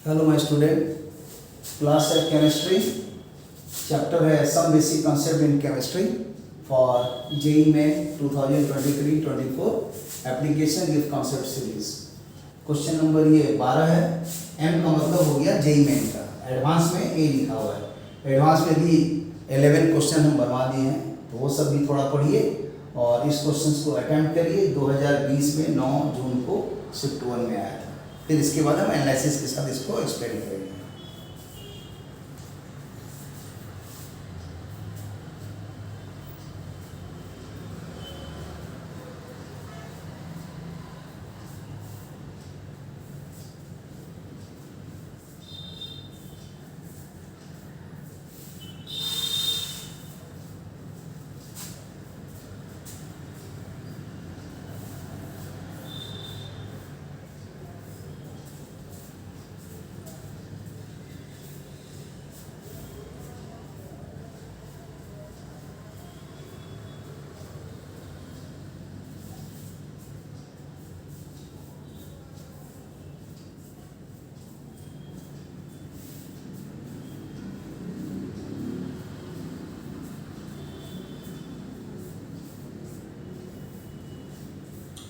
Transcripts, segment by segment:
Hello my student, class है chemistry, chapter है some basic concept in chemistry for JEE में 2023-24 application with concept series. Question number ये 12 है। M का मतलब हो गया जेई मेन का, एडवांस में ए लिखा हुआ है। एडवांस में भी 11 क्वेश्चन हम बनवा दिए हैं, तो वो सब भी थोड़ा पढ़िए और इस क्वेश्चन को अटेम्प्ट करिए। 2020 में 9 जून को शिफ्ट 1 में आया था। फिर इसके बाद हम एनालिसिस के साथ इसको एक्सप्लेन करेंगे।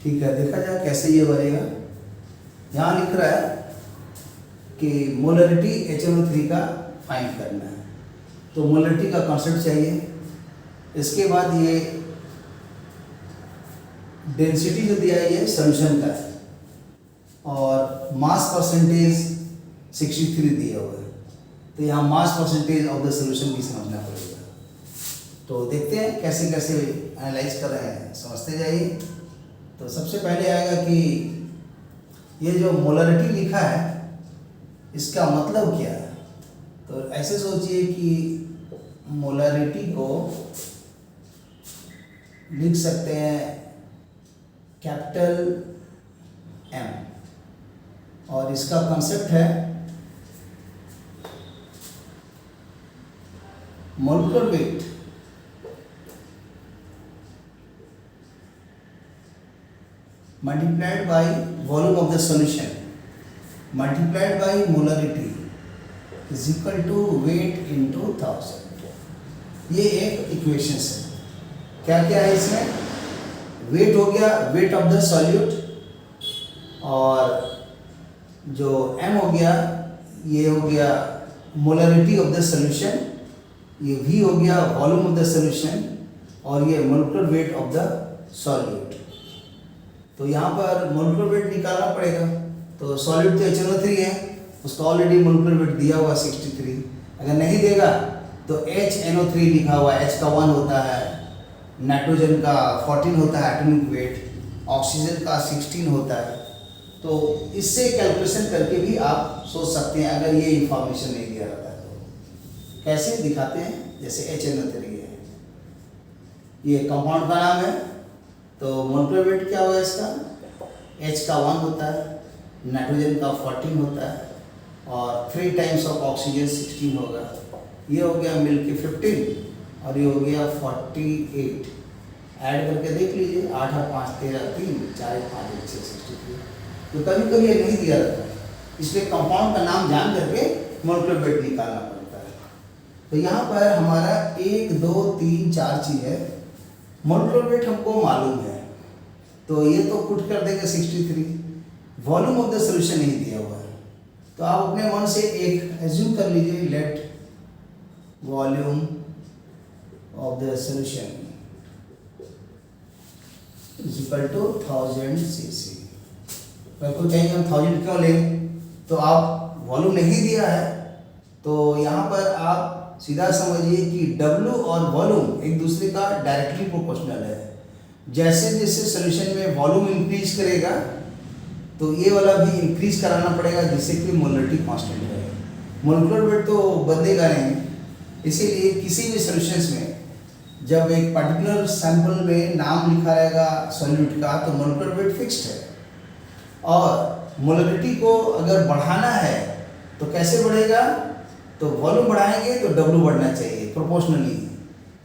ठीक है, देखा जाए कैसे ये बनेगा। यहाँ लिख रहा है कि मोलरिटी HNO3 का फाइंड करना है, तो मोलरिटी का कॉन्सेप्ट चाहिए। इसके बाद ये डेंसिटी जो दिया है ये सॉल्यूशन का है और मास परसेंटेज 63 दिया हुआ है, तो यहाँ mass percentage of the solution भी समझना पड़ेगा। तो देखते हैं कैसे कैसे एनालाइज कर रहे हैं, समझते जाइए। तो सबसे पहले आएगा कि ये जो मोलरिटी लिखा है इसका मतलब क्या है। तो ऐसे सोचिए कि मोलरिटी को लिख सकते हैं कैपिटल M और इसका कॉन्सेप्ट है molecular weight multiplied by volume of the solution multiplied by molarity is equal to weight into 1000। ये एक इक्वेशंस है। क्या क्या है इसमें? वेट हो गया, वेट ऑफ द सॉल्यूट, और जो m हो गया ये हो गया मोलरिटी ऑफ द सॉल्यूशन, ये v हो गया वॉल्यूम ऑफ द सॉल्यूशन, और ये molecular weight of the solute. तो यहाँ पर मोलिकुलर वेट निकालना पड़ेगा। तो सॉलिड तो HNO3 है, उसका ऑलरेडी मोलिकुलर वेट दिया हुआ 63। अगर नहीं देगा तो HNO3 लिखा हुआ, H का 1 होता है, नाइट्रोजन का 14 होता है एटॉमिक वेट, ऑक्सीजन का 16 होता है। तो इससे कैलकुलेशन करके भी आप सोच सकते हैं अगर ये इंफॉर्मेशन नहीं दिया रहता तो। कैसे दिखाते हैं? जैसे HNO3 है, ये कंपाउंड का नाम है, तो मोलिकुलर वेट क्या होगा इसका? H का 1 होता है, नाइट्रोजन का 14 होता है, और 3 टाइम्स ऑफ ऑक्सीजन 16 होगा। ये हो गया मिलके 15 और ये हो गया 48। ऐड करके देख लीजिए, 8 और 5 13, 3 4 5 6 63। तो कभी कभी ये नहीं दिया रहता, इसलिए कंपाउंड का नाम जान करके मोलिकुलर वेट निकालना पड़ता है। तो यहाँ पर हमारा 1 2 3 4 चीज़ है। मोलिकुलर वेट हमको मालूम है, तो ये तो पुट कर देंगे 63। वॉल्यूम ऑफ द सॉल्यूशन नहीं दिया हुआ है, तो आप अपने मन से एक एज्यूम कर लीजिए, let volume of the solution is equal to 1000 cc। कोई कहेंगे हम 1000 क्यों लें? तो आप वॉल्यूम नहीं दिया है, तो यहाँ पर आप सीधा समझिए कि W और वॉल्यूम एक दूसरे का डायरेक्टली प्रोपोर्शनल है। जैसे जैसे सॉल्यूशन में वॉल्यूम इंक्रीज करेगा तो ये वाला भी इंक्रीज कराना पड़ेगा, जिससे कि मोलरिटी कांस्टेंट रहे। मोलिकुलर वेट तो बदलेगा नहीं, इसीलिए किसी भी सॉल्यूशंस में जब एक पर्टिकुलर सैंपल में नाम लिखा रहेगा सॉल्यूट का, तो मोलिकुलर वेट फिक्स्ड है। और मोलरिटी को अगर बढ़ाना है तो कैसे बढ़ेगा? तो वॉल्यूम बढ़ाएंगे तो W बढ़ना चाहिए प्रोपोर्शनली,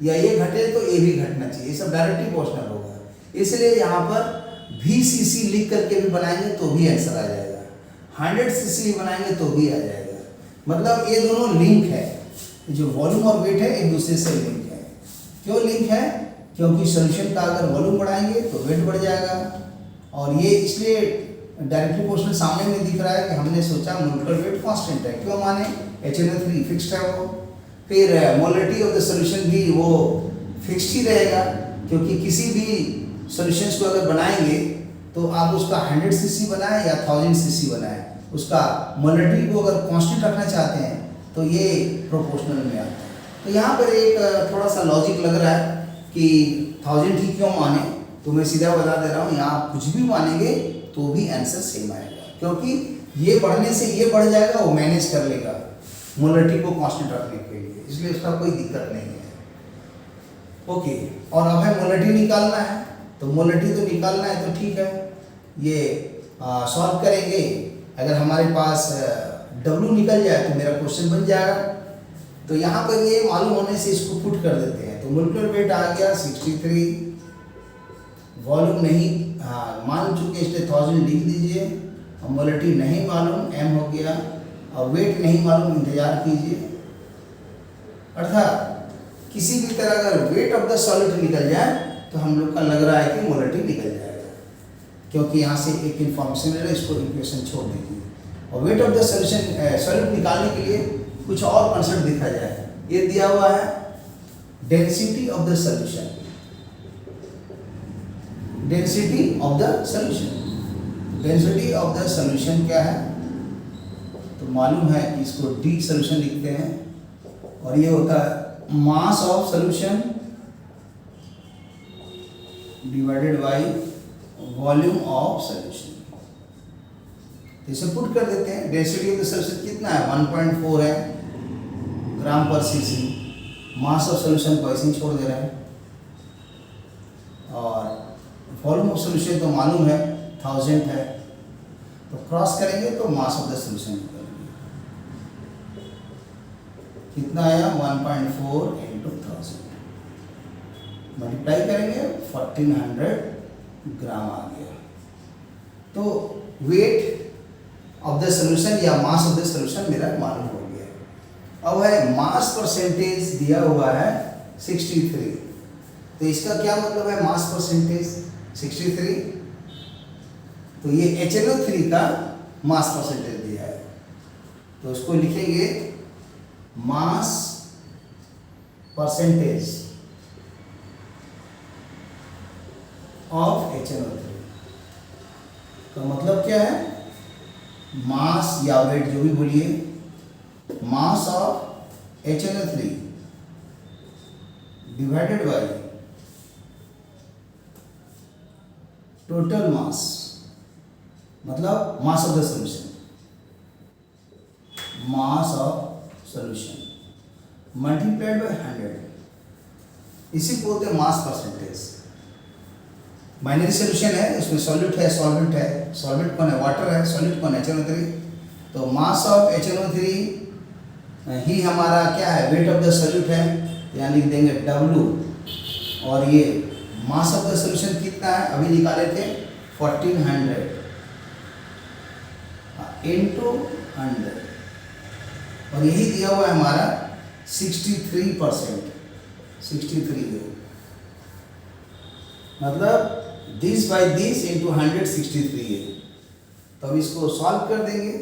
या ये घटे तो ये भी घटना चाहिए, ये सब डायरेक्टली प्रोपोर्शनल होगा। इसलिए यहाँ पर VCC लिख करके भी बनाएंगे तो भी आंसर आ जाएगा। 100 सीसी बनाएंगे तो भी आ जाएगा। मतलब ये दोनों लिंक है, जो वॉल्यूम और वेट है एक दूसरे से लिंक है। क्यों लिंक है? क्योंकि सॉल्यूशन का अगर वॉल्यूम बढ़ाएंगे तो वेट बढ़ जाएगा। और ये इसलिए डायरेक्टली प्रोपोर्शनल सामने में दिख रहा है कि हमने सोचा मोलर वेट कांस्टेंट है। क्यों माने? HNO3 फिक्स्ड है वो। फिर मोलरिटी ऑफ द सॉल्यूशन भी वो फिक्स्ड ही रहेगा, क्योंकि किसी भी सॉल्यूशंस को अगर बनाएंगे तो आप उसका 100 सीसी बनाएं या 1000 सीसी बनाएं, उसका मोलरिटी को अगर कांस्टेंट रखना चाहते हैं तो ये प्रोपोर्शनल में आता है। तो यहाँ पर एक थोड़ा सा लॉजिक लग रहा है कि 1000 ही क्यों माने, तो मैं सीधा बता दे रहा हूँ, यहाँ आप कुछ भी मानेंगे तो भी आंसर सेम आएगा, क्योंकि ये बढ़ने से ये बढ़ जाएगा, वो मैनेज कर लेगा मोलरिटी को कांस्टेंट रखने के लिए, इसलिए उसका कोई दिक्कत नहीं है। ओके, और अब है मोलरिटी निकालना है, तो मोलरिटी तो निकालना है तो ठीक है, ये सॉल्व करेंगे। अगर हमारे पास W निकल जाए तो मेरा क्वेश्चन बन जाएगा। तो यहाँ पर ये मालूम होने से इसको पुट कर देते हैं। तो मोलकुलर वेट आ गया 63, वॉल्यूम नहीं मान चुके इसलिए 1000 लिख दीजिए, और मोलरिटी नहीं मालूम M हो गया, और वेट नहीं मालूम इंतजार कीजिए। अर्थात किसी भी तरह अगर वेट ऑफ द सॉलिड निकल जाए तो हम लोग का लग रहा है कि मोलरिटी निकल जाएगा, क्योंकि यहाँ से एक इन्फॉर्मेशन मिल रहा है, इसको इक्वेशन छोड़ दीजिए। और weight of the solution solid निकालने के लिए कुछ और कंसेप्ट देखा जाए। ये दिया हुआ है density of the solution, density of the solution. Density of the solution क्या है? तो मालूम है कि इसको D सॉल्यूशन लिखते हैं, और ये होता है मास of solution divided by volume of solution. इसे पुट कर देते हैं। डेंसिटी ऑफ द सॉल्यूशन कितना है? 1.4 है ग्राम पर सीसी। मास ऑफ सॉल्यूशन को ऐसे ही छोड़ दे रहे हैं, और वॉल्यूम ऑफ सॉल्यूशन तो मालूम है 1000 है, तो क्रॉस करेंगे तो मास ऑफ द सॉल्यूशन निकलेंगे। कितना आया? 1.4 × 1000, मल्टीप्लाई करेंगे 1400 ग्राम आ गया। तो वेट ऑफ द सॉल्यूशन या मास ऑफ द सॉल्यूशन मेरा मालूम हो गया। अब है मास परसेंटेज दिया हुआ है 63, तो इसका क्या मतलब है मास परसेंटेज 63? तो ये HNO3 का मास परसेंटेज दिया है, तो उसको लिखेंगे मास परसेंटेज ऑफ HNO3। तो मतलब क्या है? मास या वेट जो भी बोलिए, mass of HNO3 divided by total mass, मतलब mass of the solution, mass of solution multiplied by 100, इसी को बोलते हैं मास परसेंटेज। बाइनरी सॉल्यूशन है, उसमें सॉल्यूट है, सॉल्वेंट है। सॉल्वेंट कौन है? वाटर है। सॉल्यूट कौन है? HNO3। तो मास ऑफ HNO3 ही हमारा क्या है? वेट ऑफ द सॉल्यूट है, यहाँ लिख देंगे W। और ये मास ऑफ द सॉल्यूशन कितना है? अभी निकाले थे 1400 इंटू 100, और यही दिया हुआ है हमारा 63%। 63 है, मतलब दिस बाई दिस इंटू 163 है। तो अब इसको सॉल्व कर देंगे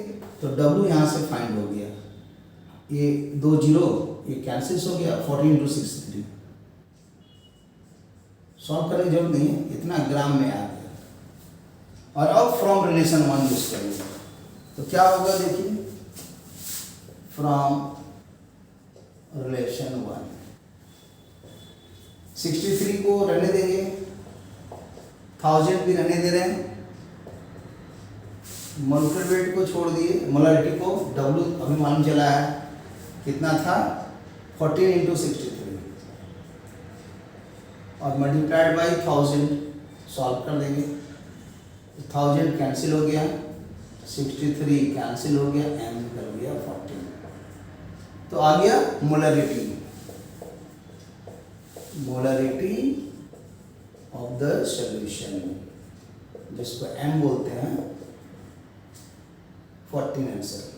तो W यहाँ से फाइंड हो गया, ये 2 0 ये कैंसिल हो गया, 14 × 63। सॉल्व करने की जरूरत नहीं है, इतना ग्राम में आ गया। और अब फ्रॉम रिलेशन 1 यूज करेंगे तो क्या होगा? देखिए, फ्रॉम रिलेशन 1 63 को रहने देंगे, 1000 भी रहने दे रहे हैं, मोलकुलर वेट को छोड़ दिए, मोलरिटी को W अभी मालूम चला है कितना था? 14 × 63, और मल्टीप्लाइड बाई 1000 सॉल्व कर देंगे। 1000 कैंसिल हो गया, 63 कैंसिल हो गया, M निकल गया 14। तो आ गया molarity, molarity of the solution, जिसको M बोलते हैं 14 आंसर।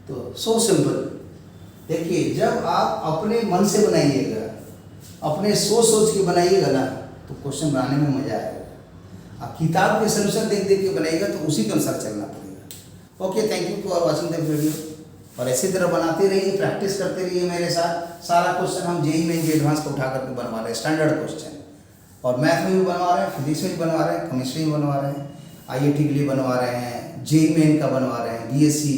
तो सो सिंपल। देखिए जब आप अपने मन से बनाइएगा, अपने सोच के बनाइएगा ना, तो क्वेश्चन बनाने में मजा आएगा। आप किताब के सोल्यूशन देख के बनाइएगा तो उसी के अनुसार चलना पड़ेगा। Okay, thank you for watching the video. और ऐसी तरह बनाते रहिए, प्रैक्टिस करते रहिए मेरे साथ। सारा क्वेश्चन हम जेईई मेन एडवांस को उठा करके बनवा रहे हैं, स्टैंडर्ड क्वेश्चन। और मैथ में भी बनवा रहे हैं, फिजिक्स में भी बनवा रहे हैं, केमिस्ट्री में बनवा रहे हैं, आईआईटी के लिए बनवा रहे हैं, जेईई मेन का बनवा रहे हैं, बीएससी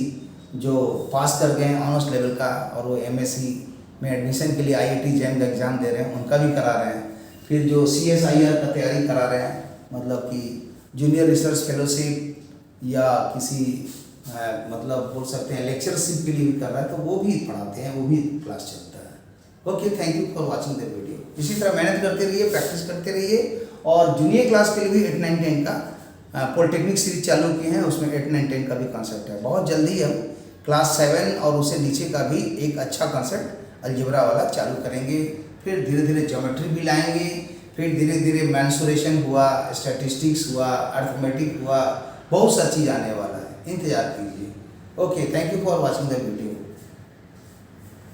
जो पास कर गए हैं ऑनर्स लेवल का और वो एमएससी में एडमिशन के लिए आईआईटी जैम का एग्ज़ाम दे रहे हैं, उनका भी करा रहे हैं। फिर जो सीएसआईआर का तैयारी करा रहे हैं, मतलब कि जूनियर रिसर्च फेलोशिप या किसी मतलब बोल सकते हैं लेक्चरशिप के लिए भी कर रहा है, तो वो भी पढ़ाते हैं, वो भी क्लास चलता है। Okay, thank you for watching the video. इसी तरह मेहनत करते रहिए, प्रैक्टिस करते रहिए। और जूनियर क्लास के लिए भी 8, 9, 10 का पॉलिटेक्निक सीरीज चालू किए हैं, उसमें 8, 9, 10 का भी कॉन्सेप्ट है। बहुत जल्दी हम क्लास 7 और उससे नीचे का भी एक अच्छा कॉन्सेप्ट अलजेब्रा वाला चालू करेंगे। फिर धीरे धीरे ज्योमेट्री भी लाएंगे, फिर धीरे धीरे मेंसुरेशन हुआ, स्टैटिस्टिक्स हुआ, अर्थमेटिक हुआ, बहुत सा चीज़ आने वाला है, इंतजार कीजिए। Okay, thank you for watching the video.